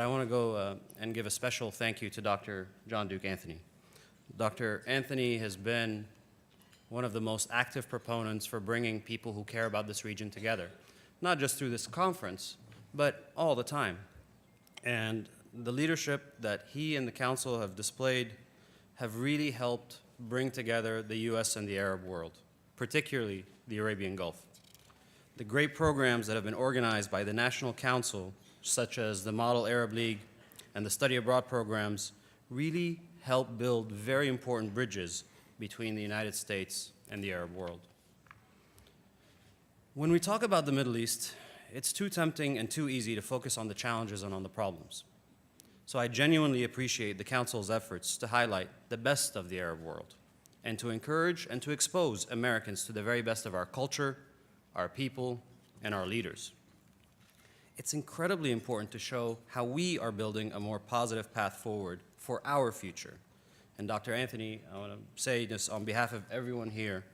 I want to go and give a special thank you to Dr. John Duke Anthony. Dr. Anthony has been one of the most active proponents for bringing people who care about this region together, not just through this conference, but all the time. And the leadership that he and the Council have displayed have really helped bring together the U.S. and the Arab world, particularly the Arabian Gulf. The great programs that have been organized by the National Council, such as the Model Arab League and the Study Abroad programs, really help build very important bridges between the United States and the Arab world. When we talk about the Middle East, it's too tempting and too easy to focus on the challenges and on the problems. So I genuinely appreciate the Council's efforts to highlight the best of the Arab world and to encourage and to expose Americans to the very best of our culture, our people, and our leaders. It's incredibly important to show how we are building a more positive path forward for our future. And Dr. Anthony, I want to say this on behalf of everyone here,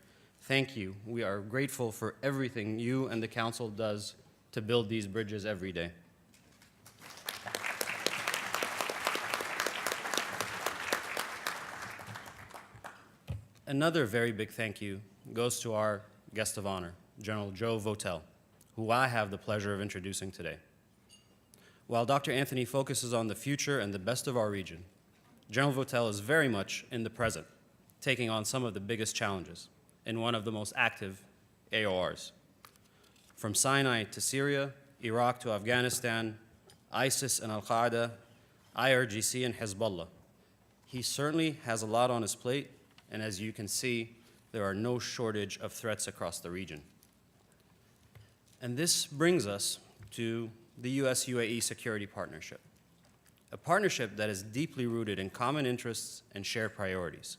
thank you. We are grateful for everything you and the Council does to build these bridges every day. Another very big thank you goes to our guest of honor, General Joe Votel, who I have the pleasure of introducing today. While Dr. Anthony focuses on the future and the best of our region, General Votel is very much in the present, taking on some of the biggest challenges in one of the most active AORs. From Sinai to Syria, Iraq to Afghanistan, ISIS and Al-Qaeda, IRGC and Hezbollah. He certainly has a lot on his plate, and as you can see, there are no shortage of threats across the region. And this brings us to the Us Uae Security Partnership, a partnership that is deeply rooted in common interests and shared priorities.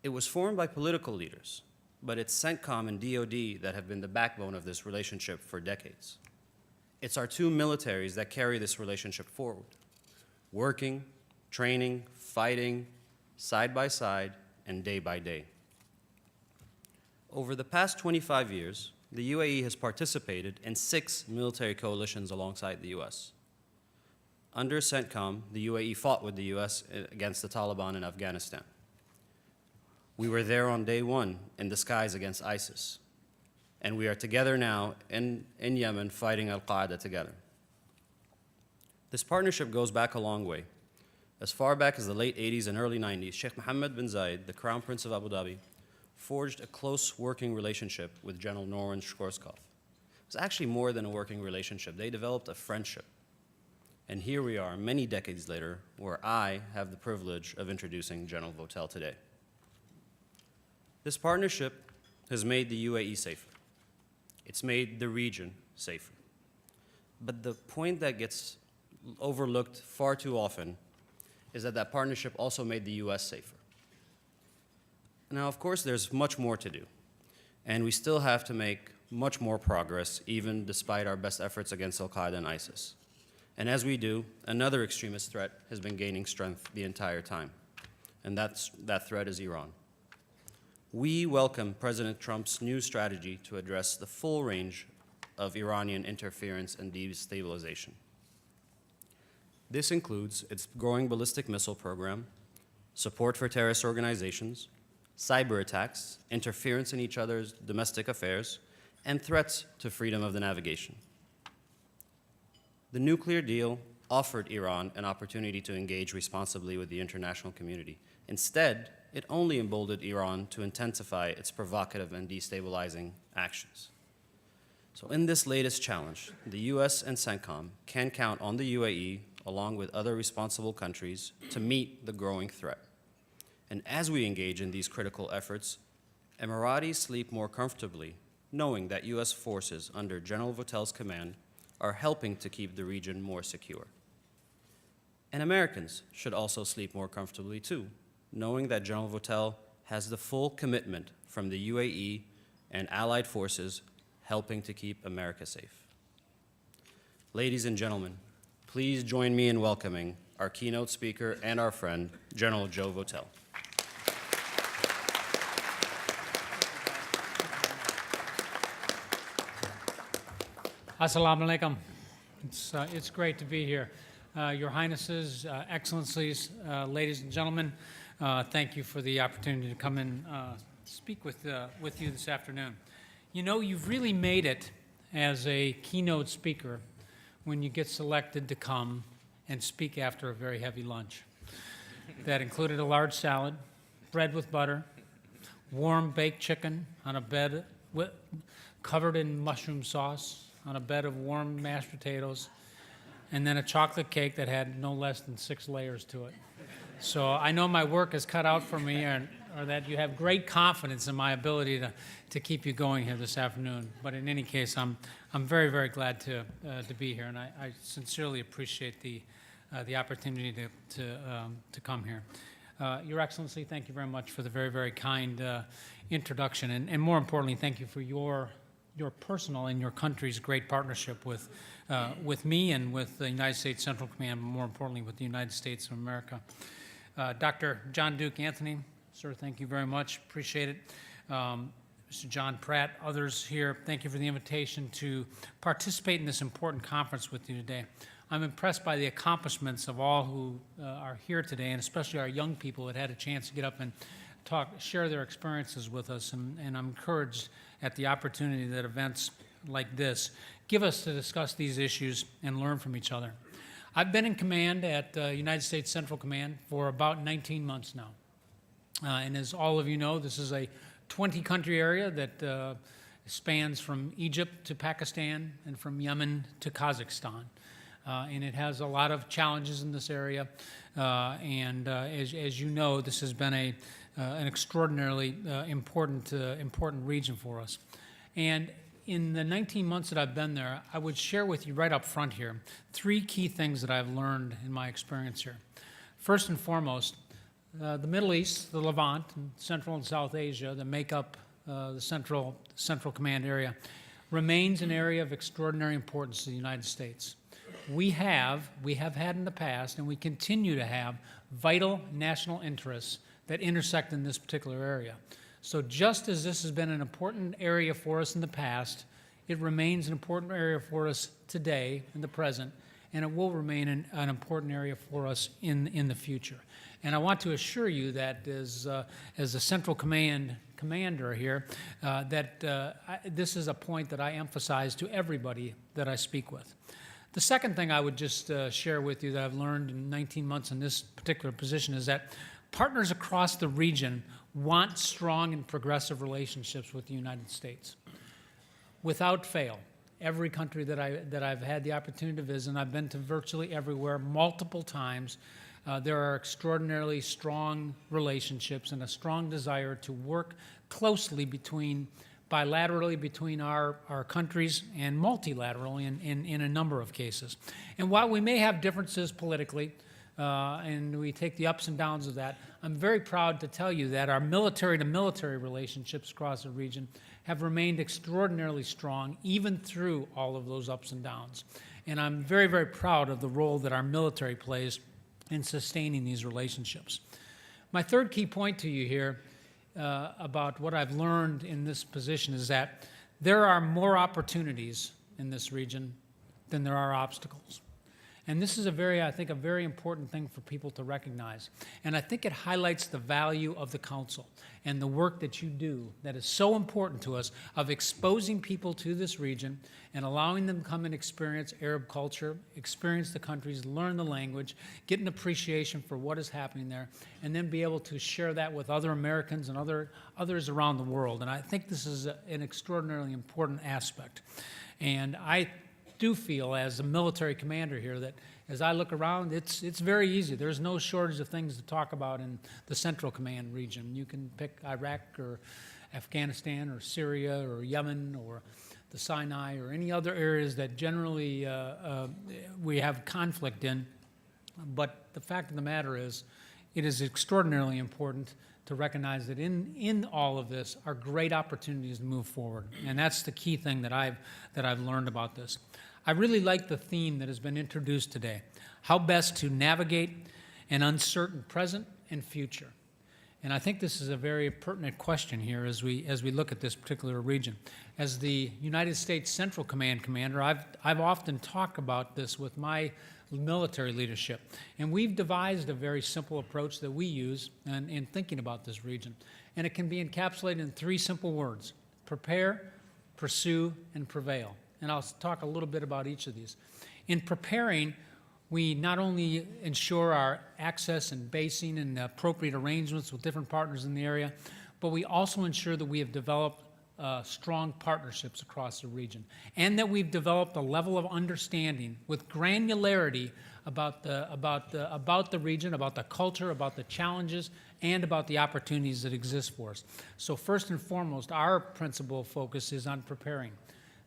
It was formed by political leaders, but it's CENTCOM and DoD that have been the backbone of this relationship for decades. It's our two militaries that carry this relationship forward, working, training, fighting, side by side, and day by day. Over the past 25 years, the UAE has participated in 6 military coalitions alongside the US. Under CENTCOM, the UAE fought with the US against the Taliban in Afghanistan. We were there on day one in the skies against ISIS. And we are together now in Yemen fighting Al-Qaeda together. This partnership goes back a long way. As far back as the late 80s and early 90s, Sheikh Mohammed bin Zayed, the Crown Prince of Abu Dhabi, forged a close working relationship with General Norman Schwarzkopf. It was actually more than a working relationship. They developed a friendship. And here we are, many decades later, where I have the privilege of introducing General Votel today. This partnership has made the UAE safer. It's made the region safer. But the point that gets overlooked far too often is that that partnership also made the US safer. Now, of course, there's much more to do, and we still have to make much more progress, even despite our best efforts against Al-Qaeda and ISIS. And as we do, another extremist threat has been gaining strength the entire time, and that threat is Iran. We welcome President Trump's new strategy to address the full range of Iranian interference and destabilization. This includes its growing ballistic missile program, support for terrorist organizations, cyber attacks, interference in each other's domestic affairs, and threats to freedom of the navigation. The nuclear deal offered Iran an opportunity to engage responsibly with the international community. Instead, it only emboldened Iran to intensify its provocative and destabilizing actions. So in this latest challenge, the US and CENTCOM can count on the UAE, along with other responsible countries, to meet the growing threat. And as we engage in these critical efforts, Emiratis sleep more comfortably, knowing that US forces under General Votel's command are helping to keep the region more secure. And Americans should also sleep more comfortably too, knowing that General Votel has the full commitment from the UAE and allied forces helping to keep America safe. Ladies and gentlemen, please join me in welcoming our keynote speaker and our friend, General Joe Votel. Assalamu alaikum. It's great to be here. Your Highnesses, Excellencies, ladies and gentlemen, thank you for the opportunity to come and speak with you this afternoon. You know, you've really made it as a keynote speaker when you get selected to come and speak after a very heavy lunch. That included a large salad, bread with butter, warm baked chicken on a bed covered in mushroom sauce, on a bed of warm mashed potatoes, and then a chocolate cake that had no less than 6 layers to it. So I know my work is cut out for me, or that you have great confidence in my ability to keep you going here this afternoon. But in any case, I'm very, very glad to be here, and I sincerely appreciate the opportunity to come here. Your Excellency, thank you very much for the very, very kind introduction, and more importantly, thank you for your personal and your country's great partnership with me and with the United States Central Command, but more importantly with the United States of America. Dr. John Duke Anthony, sir, thank you very much. Appreciate it. Mr. John Pratt, others here, thank you for the invitation to participate in this important conference with you today. I'm impressed by the accomplishments of all who are here today, and especially our young people that had a chance to get up and share their experiences with us, and I'm encouraged at the opportunity that events like this give us to discuss these issues and learn from each other. I've been in command at United States Central Command for about 19 months now. And as all of you know, this is a 20-country area that spans from Egypt to Pakistan and from Yemen to Kazakhstan. And it has a lot of challenges in this area. As you know, this has been an extraordinarily important region for us. And in the 19 months that I've been there, I would share with you right up front here 3 key things that I've learned in my experience here. First and foremost, the Middle East, the Levant, and Central and South Asia that make up the Central Command area remains an area of extraordinary importance to the United States. We have had in the past, and we continue to have, vital national interests that intersect in this particular area. So just as this has been an important area for us in the past, it remains an important area for us today, in the present, and it will remain an important area for us in the future. And I want to assure you that as the Central Command commander here, this is a point that I emphasize to everybody that I speak with. The second thing I would just share with you that I've learned in 19 months in this particular position is that partners across the region want strong and progressive relationships with the United States. Without fail, every country that I've had the opportunity to visit, and I've been to virtually everywhere multiple times, there are extraordinarily strong relationships and a strong desire to work closely bilaterally between our countries and multilaterally in a number of cases. And while we may have differences politically, and we take the ups and downs of that, I'm very proud to tell you that our military-to-military relationships across the region have remained extraordinarily strong, even through all of those ups and downs. And I'm very, very proud of the role that our military plays in sustaining these relationships. My third key point to you here about what I've learned in this position is that there are more opportunities in this region than there are obstacles. And this is I think a very important thing for people to recognize. And I think it highlights the value of the Council and the work that you do that is so important to us of exposing people to this region and allowing them to come and experience Arab culture, experience the countries, learn the language, get an appreciation for what is happening there, and then be able to share that with other Americans and others around the world. And I think this is an extraordinarily important aspect. And I do feel as a military commander here that as I look around, it's very easy. There's no shortage of things to talk about in the Central Command region. You can pick Iraq or Afghanistan or Syria or Yemen or the Sinai or any other areas that generally we have conflict in. But the fact of the matter is, it is extraordinarily important to recognize that in all of this are great opportunities to move forward. And that's the key thing that I've learned about this. I really like the theme that has been introduced today, how best to navigate an uncertain present and future. And I think this is a very pertinent question here as we look at this particular region. As the United States Central Command commander, I've often talked about this with my military leadership. And we've devised a very simple approach that we use in thinking about this region. And it can be encapsulated in 3 simple words: prepare, pursue, and prevail. And I'll talk a little bit about each of these. In preparing, we not only ensure our access and basing and appropriate arrangements with different partners in the area, but we also ensure that we have developed strong partnerships across the region, and that we've developed a level of understanding with granularity about the region, about the culture, about the challenges, and about the opportunities that exist for us. So first and foremost, our principal focus is on preparing.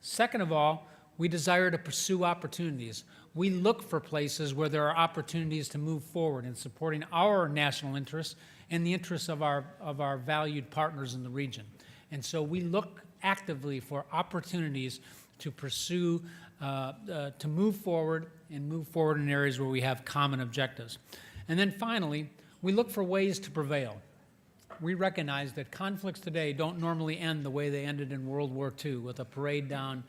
Second of all, we desire to pursue opportunities. We look for places where there are opportunities to move forward in supporting our national interests and the interests of our valued partners in the region. And so we look actively for opportunities to pursue, to move forward in areas where we have common objectives. And then finally, we look for ways to prevail. We recognize that conflicts today don't normally end the way they ended in World War II, with a parade down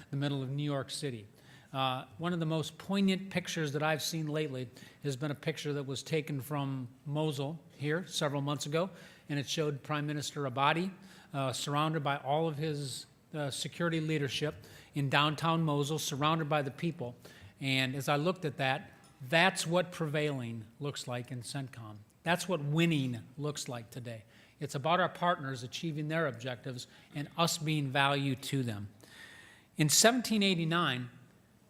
the middle of New York City. One of the most poignant pictures that I've seen lately has been a picture that was taken from Mosul here several months ago, and it showed Prime Minister Abadi surrounded by all of his security leadership in downtown Mosul, surrounded by the people. And as I looked at that, that's what prevailing looks like in CENTCOM. That's what winning looks like today. It's about our partners achieving their objectives and us being value to them. In 1789,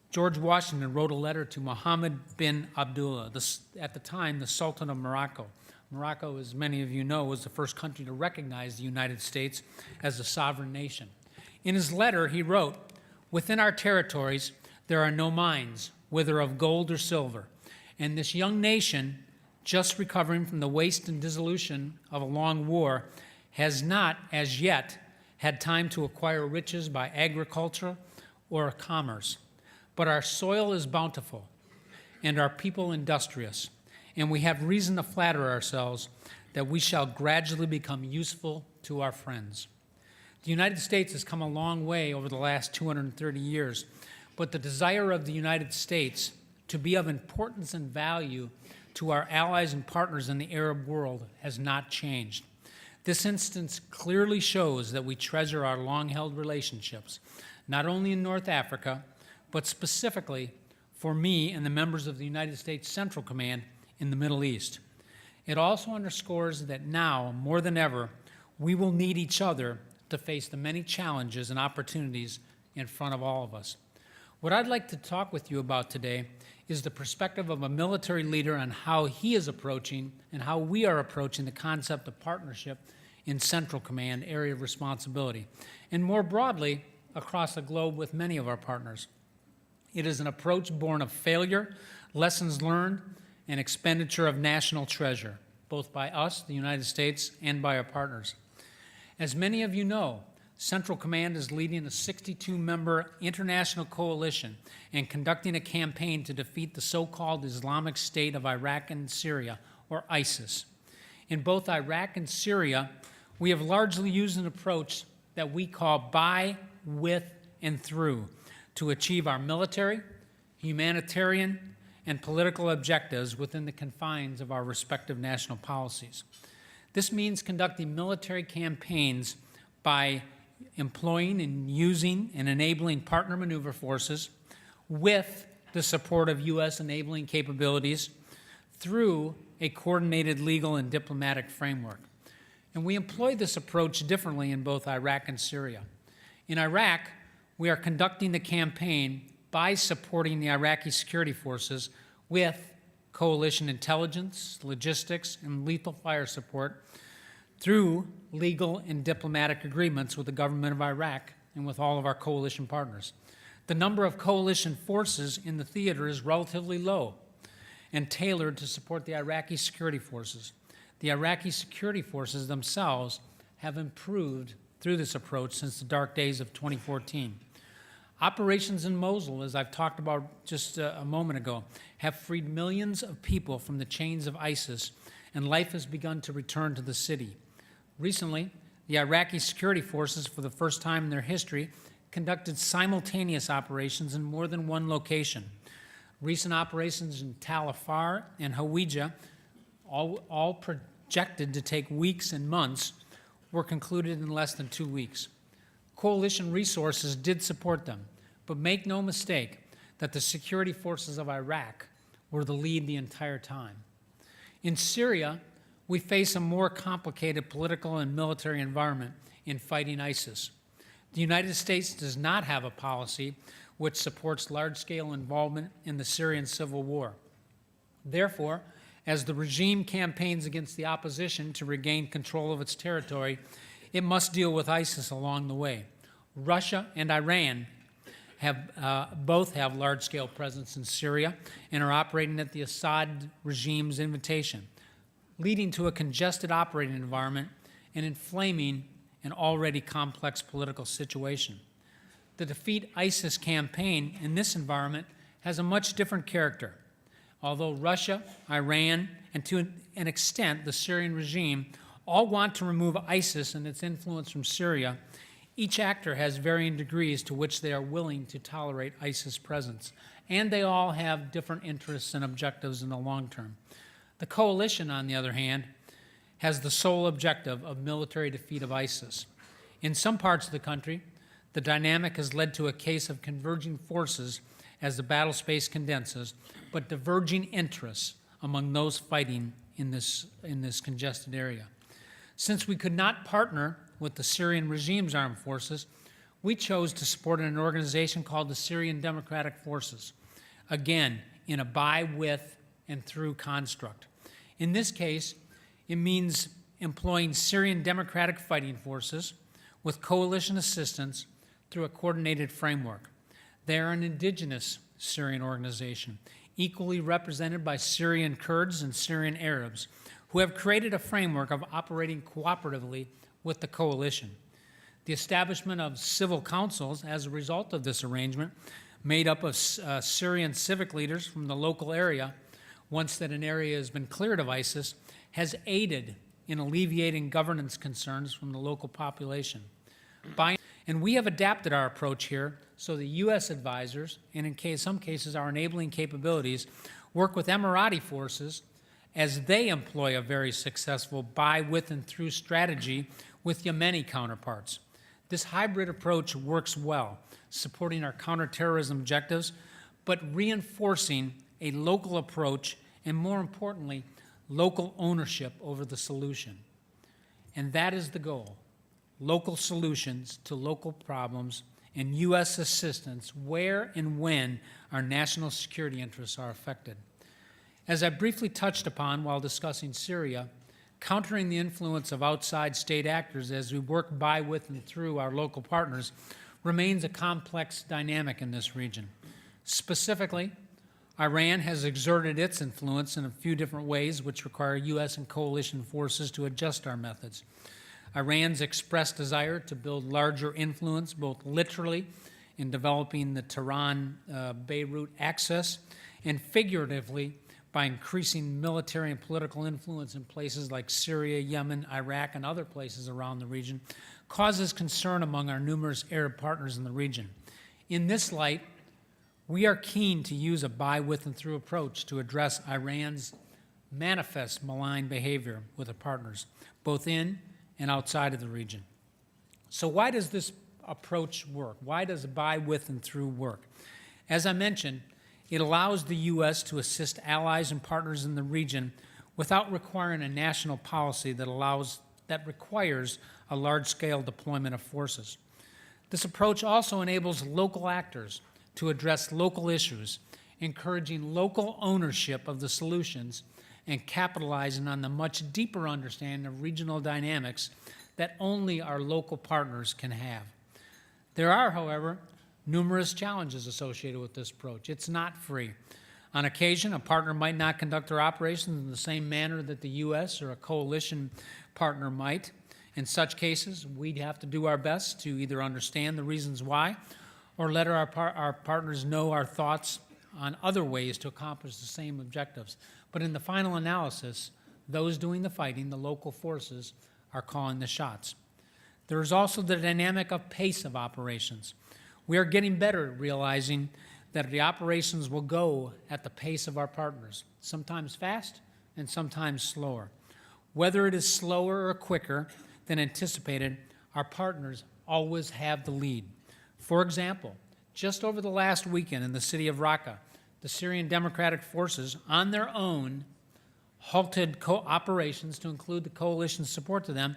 George Washington wrote a letter to Mohammed bin Abdullah, at the time the Sultan of Morocco. Morocco, as many of you know, was the first country to recognize the United States as a sovereign nation. In his letter, he wrote, "Within our territories, there are no mines, whether of gold or silver, and this young nation, just recovering from the waste and dissolution of a long war, has not, as yet, had time to acquire riches by agriculture or commerce. But our soil is bountiful, and our people industrious, and we have reason to flatter ourselves that we shall gradually become useful to our friends." The United States has come a long way over the last 230 years, but the desire of the United States to be of importance and value to our allies and partners in the Arab world has not changed. This instance clearly shows that we treasure our long-held relationships, not only in North Africa, but specifically for me and the members of the United States Central Command in the Middle East. It also underscores that now, more than ever, we will need each other to face the many challenges and opportunities in front of all of us. What I'd like to talk with you about today is the perspective of a military leader on how he is approaching and how we are approaching the concept of partnership in Central Command area of responsibility, and more broadly, across the globe with many of our partners. It is an approach born of failure, lessons learned, and expenditure of national treasure, both by us, the United States, and by our partners. As many of you know, Central Command is leading a 62-member international coalition and conducting a campaign to defeat the so-called Islamic State of Iraq and Syria, or ISIS. In both Iraq and Syria, we have largely used an approach that we call by, with, and through to achieve our military, humanitarian, and political objectives within the confines of our respective national policies. This means conducting military campaigns by employing and using and enabling partner maneuver forces with the support of U.S. enabling capabilities through a coordinated legal and diplomatic framework. And we employ this approach differently in both Iraq and Syria. In Iraq, we are conducting the campaign by supporting the Iraqi security forces with coalition intelligence, logistics, and lethal fire support through legal and diplomatic agreements with the government of Iraq and with all of our coalition partners. The number of coalition forces in the theater is relatively low and tailored to support the Iraqi security forces. The Iraqi security forces themselves have improved through this approach since the dark days of 2014. Operations in Mosul, as I've talked about just a moment ago, have freed millions of people from the chains of ISIS and life has begun to return to the city. Recently, the Iraqi security forces, for the first time in their history, conducted simultaneous operations in more than one location. Recent operations in Tal Afar and Hawija, all projected to take weeks and months, were concluded in less than 2 weeks. Coalition resources did support them, but make no mistake that the security forces of Iraq were the lead the entire time. In Syria, we face a more complicated political and military environment in fighting ISIS. The United States does not have a policy which supports large-scale involvement in the Syrian civil war. Therefore, as the regime campaigns against the opposition to regain control of its territory, it must deal with ISIS along the way. Russia and Iran both have large-scale presence in Syria and are operating at the Assad regime's invitation, leading to a congested operating environment and inflaming an already complex political situation. The Defeat ISIS campaign in this environment has a much different character. Although Russia, Iran, and to an extent the Syrian regime all want to remove ISIS and its influence from Syria, each actor has varying degrees to which they are willing to tolerate ISIS presence, and they all have different interests and objectives in the long term. The coalition, on the other hand, has the sole objective of military defeat of ISIS. In some parts of the country, the dynamic has led to a case of converging forces as the battle space condenses, but diverging interests among those fighting in this congested area. Since we could not partner with the Syrian regime's armed forces, we chose to support an organization called the Syrian Democratic Forces, again, in a by, with, and through construct. In this case, it means employing Syrian Democratic Fighting Forces with coalition assistance through a coordinated framework. They are an indigenous Syrian organization, equally represented by Syrian Kurds and Syrian Arabs, who have created a framework of operating cooperatively with the coalition. The establishment of civil councils as a result of this arrangement, made up of Syrian civic leaders from the local area, once that an area has been cleared of ISIS, has aided in alleviating governance concerns from the local population. And we have adapted our approach here so the U.S. advisors, and in some cases our enabling capabilities, work with Emirati forces as they employ a very successful by, with, and through strategy with Yemeni counterparts. This hybrid approach works well, supporting our counterterrorism objectives, but reinforcing a local approach and, more importantly, local ownership over the solution. And that is the goal: local solutions to local problems and U.S. assistance where and when our national security interests are affected. As I briefly touched upon while discussing Syria, countering the influence of outside state actors as we work by, with, and through our local partners remains a complex dynamic in this region. Specifically, Iran has exerted its influence in a few different ways which require U.S. and coalition forces to adjust our methods. Iran's expressed desire to build larger influence, both literally in developing the Tehran-Beirut axis and figuratively by increasing military and political influence in places like Syria, Yemen, Iraq, and other places around the region, causes concern among our numerous Arab partners in the region. In this light, we are keen to use a by, with, and through approach to address Iran's manifest malign behavior with our partners, both in and outside of the region. So why does this approach work? Why does by, with, and through work? As I mentioned, it allows the U.S. to assist allies and partners in the region without requiring a national policy that requires a large-scale deployment of forces. This approach also enables local actors to address local issues, encouraging local ownership of the solutions and capitalizing on the much deeper understanding of regional dynamics that only our local partners can have. There are, however, numerous challenges associated with this approach. It's not free. On occasion, a partner might not conduct their operations in the same manner that the U.S. or a coalition partner might. In such cases, we'd have to do our best to either understand the reasons why or let our partners know our thoughts on other ways to accomplish the same objectives. But in the final analysis, Those doing the fighting, the local forces, are calling the shots. There is also the dynamic of pace of operations. We are getting better at realizing that the operations will go at the pace of our partners, sometimes fast and sometimes slower. Whether it is slower or quicker than anticipated, our partners always have the lead. For example, just over the last weekend in the city of Raqqa, the Syrian Democratic Forces, on their own, halted operations to include the coalition's support to them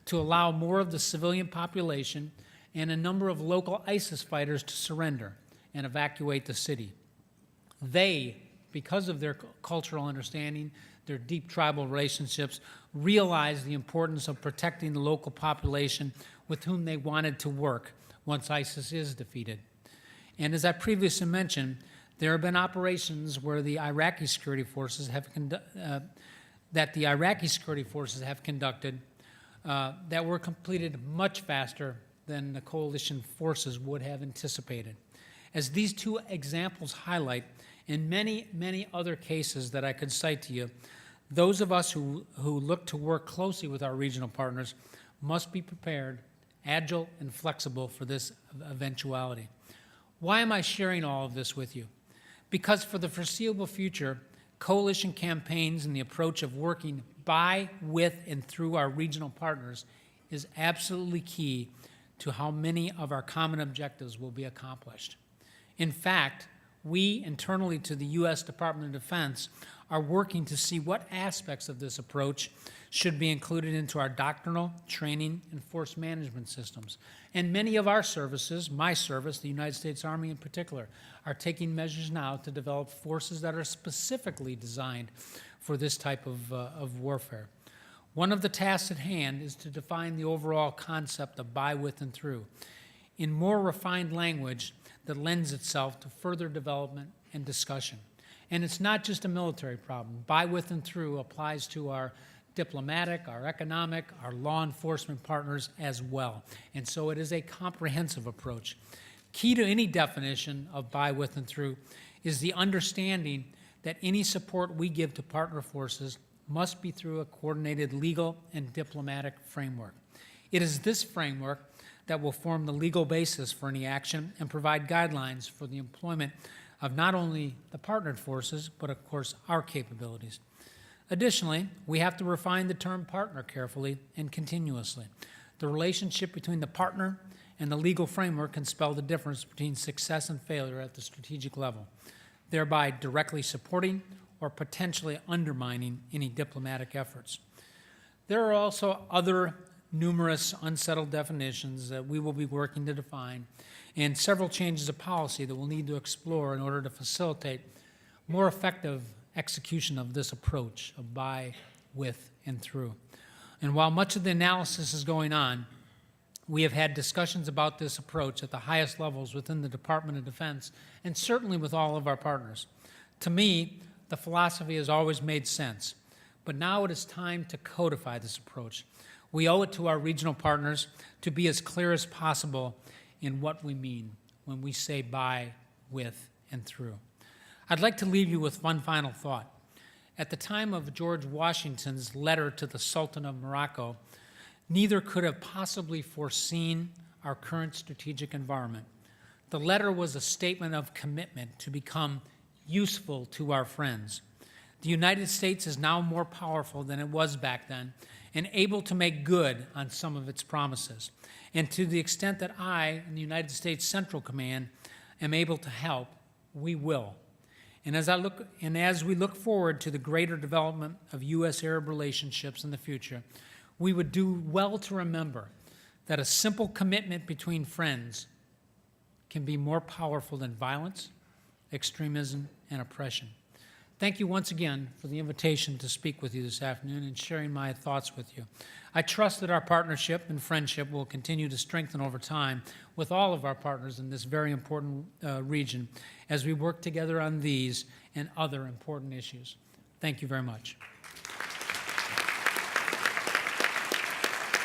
to allow more of the civilian population and a number of local ISIS fighters to surrender and evacuate the city. They, because of their cultural understanding, their deep tribal relationships, realized the importance of protecting the local population with whom they wanted to work once ISIS is defeated. And as I previously mentioned, there have been operations where the Iraqi security forces have conducted that were completed much faster than the coalition forces would have anticipated. As these two examples highlight, in many, many other cases that I could cite to you, those of us who look to work closely with our regional partners must be prepared, agile, and flexible for this eventuality. Why am I sharing all of this with you? Because for the foreseeable future, coalition campaigns and the approach of working by, with, and through our regional partners is absolutely key to how many of our common objectives will be accomplished. In fact, we internally to the U.S. Department of Defense are working to see what aspects of this approach should be included into our doctrinal, training, and force management systems. And many of our services, my service, the United States Army in particular, are taking measures now to develop forces that are specifically designed for this type of warfare. One of the tasks at hand is to define the overall concept of by, with, and through in more refined language that lends itself to further development and discussion. And it's not just a military problem. By, with, and through applies to our diplomatic, our economic, our law enforcement partners as well. And so it is a comprehensive approach. Key to any definition of by, with, and through is the understanding that any support we give to partner forces must be through a coordinated legal and diplomatic framework. It is this framework that will form the legal basis for any action and provide guidelines for the employment of not only the partnered forces, but of course our capabilities. Additionally, we have to refine the term partner carefully and continuously. The relationship between the partner and the legal framework can spell the difference between success and failure at the strategic level, thereby directly supporting or potentially undermining any diplomatic efforts. There are also other numerous unsettled definitions that we will be working to define and several changes of policy that we'll need to explore in order to facilitate more effective execution of this approach of by, with, and through. And while much of the analysis is going on, we have had discussions about this approach at the highest levels within the Department of Defense and certainly with all of our partners. To me, the philosophy has always made sense, but now it is time to codify this approach. We owe it to our regional partners to be as clear as possible in what we mean when we say by, with, and through. I'd like to leave you with one final thought. At the time of George Washington's letter to the Sultan of Morocco, neither could have possibly foreseen our current strategic environment. The letter was a statement of commitment to become useful to our friends. The United States is now more powerful than it was back then and able to make good on some of its promises. And to the extent that I, in the United States Central Command, am able to help, we will. And as we look forward to the greater development of U.S.-Arab relationships in the future, we would do well to remember that a simple commitment between friends can be more powerful than violence, extremism, and oppression. Thank you once again for the invitation to speak with you this afternoon and sharing my thoughts with you. I trust that our partnership and friendship will continue to strengthen over time with all of our partners in this very important region as we work together on these and other important issues. Thank you very much.